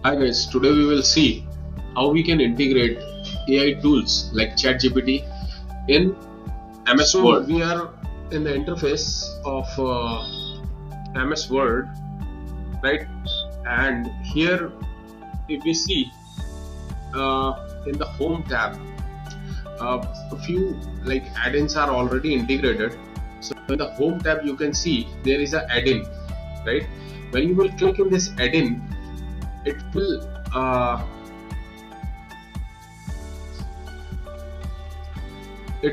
Hi guys, today we will see how we can integrate AI tools like ChatGPT in MS Word. We are in the interface of MS Word, right? And here, if we see in the Home tab, a few like add-ins are already integrated. So in the Home tab, you can see there is a add-in, right? When you will click in this add-in, it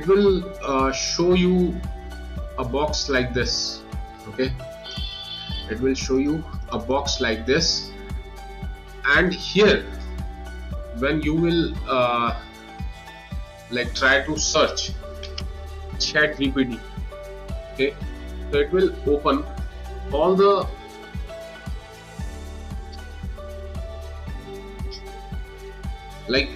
will show you a box like this. Okay, it will show you a box like this, and here when you will like try to search ChatGPT, okay, so it will open all the like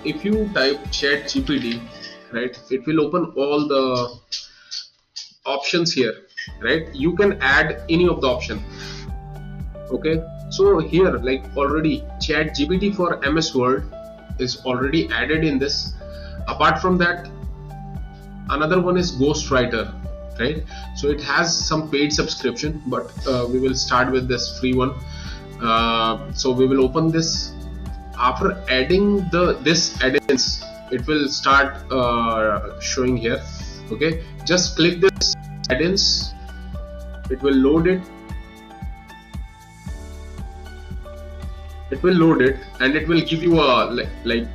if you type ChatGPT, right, it will open all the options here, right? You can add any of the option. Okay, so here like already ChatGPT for MS Word is already added in this. Apart from that, another one is Ghostwriter, right? So it has some paid subscription, but we will start with this free one. So we will open this. After adding this add-ins, it will start showing here. Okay, just click this add-ins, it will load it. It will load it and it will give you a like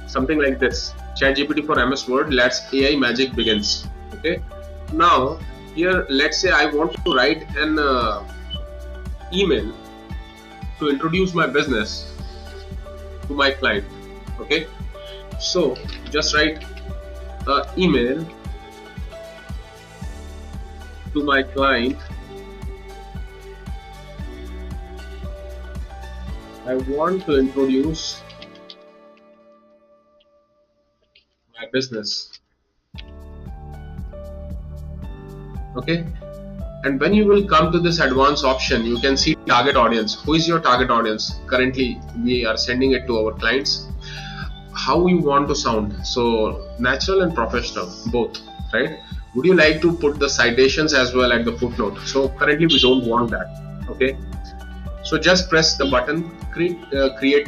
something like this: ChatGPT for MS Word, let's AI magic begins. Okay, now here let's say I want to write an email to introduce my business to my client. Okay, so just write email to my client. I want to introduce my business. Okay, and when you will come to this advanced option, you can see target audience. Who is your target audience? Currently we are sending it to our clients. How you want to sound, so natural and professional both, right? Would you like to put the citations as well at the footnote? So currently we don't want that. Okay, so just press the button, create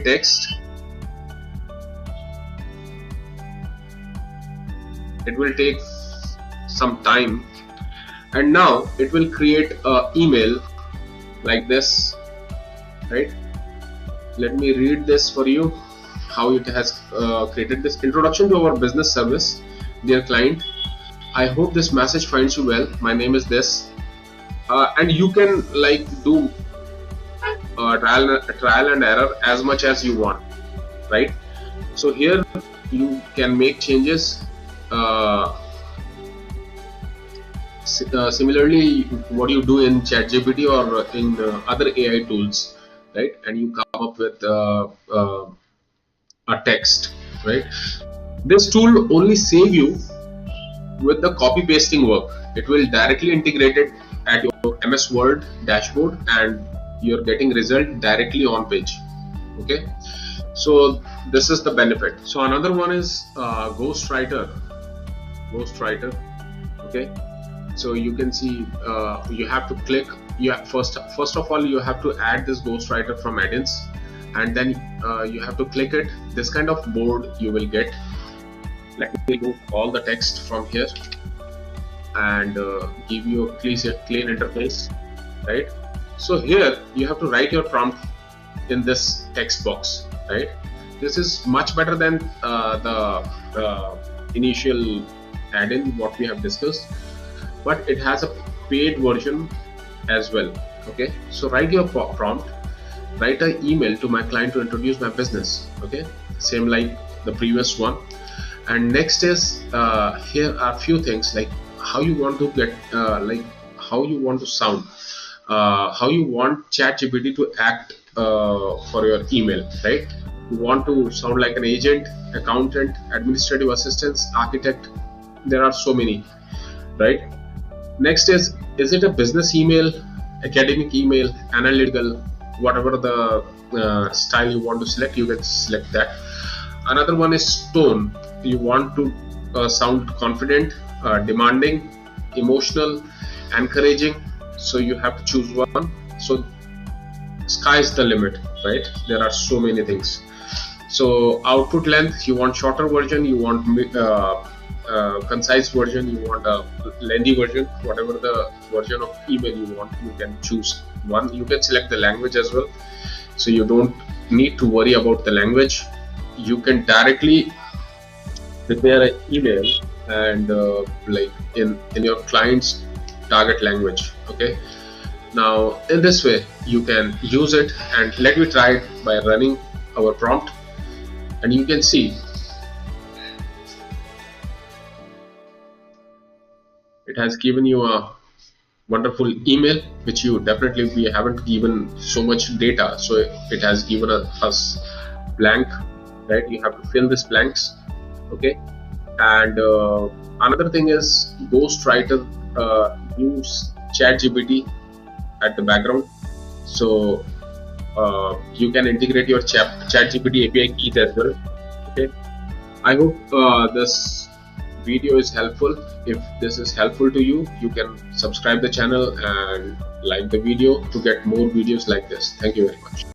text. It will take some time, and now it will create an email like this, right? Let me read this for you, how it has created this. Introduction to our business service. Dear client, I hope this message finds you well. My name is this, and you can like do trial and error as much as you want, right? So here you can make changes. Similarly, what you do in ChatGPT or in other AI tools, right? And you come up with a text, right? This tool only save you with the copy pasting work. It will directly integrate it at your MS Word dashboard, and you're getting result directly on page. Okay, so this is the benefit. So another one is Ghostwriter. Okay, so you can see you have to click. First of all, you have to add this Ghostwriter from add-ins, and then you have to click it. This kind of board you will get. Let me remove all the text from here and give you a clean interface, right? So here you have to write your prompt in this text box, right? This is much better than the initial add-in what we have discussed, but it has a paid version as well. Okay, so write your prompt. Write an email to my client to introduce my business. Okay, same like the previous one. And next is here are few things like how you want to get like how you want to sound, how you want ChatGPT to act for your email, right? You want to sound like an agent, accountant, administrative assistant, architect. There are so many, right? Next is it a business email, academic email, analytical, whatever the style you want to select, you can select that. Another one is tone. You want to sound confident, demanding, emotional, encouraging, so you have to choose one. So sky's the limit, right? There are so many things. So output length, you want shorter version, you want concise version, you want a lengthy version. Whatever the version of email you want, you can choose one. You can select the language as well, so you don't need to worry about the language. You can directly prepare an email and like in your client's target language. Okay, now in this way you can use it, and let me try it by running our prompt, and you can see it has given you a wonderful email, which you definitely, we haven't given so much data, so it has given us blank, right? You have to fill these blanks. Okay, and another thing is ghostwriter use ChatGPT at the background, so you can integrate your ChatGPT API keys as well. Okay, I hope this video is helpful. If this is helpful to you, you can subscribe the channel and like the video to get more videos like this. Thank you very much.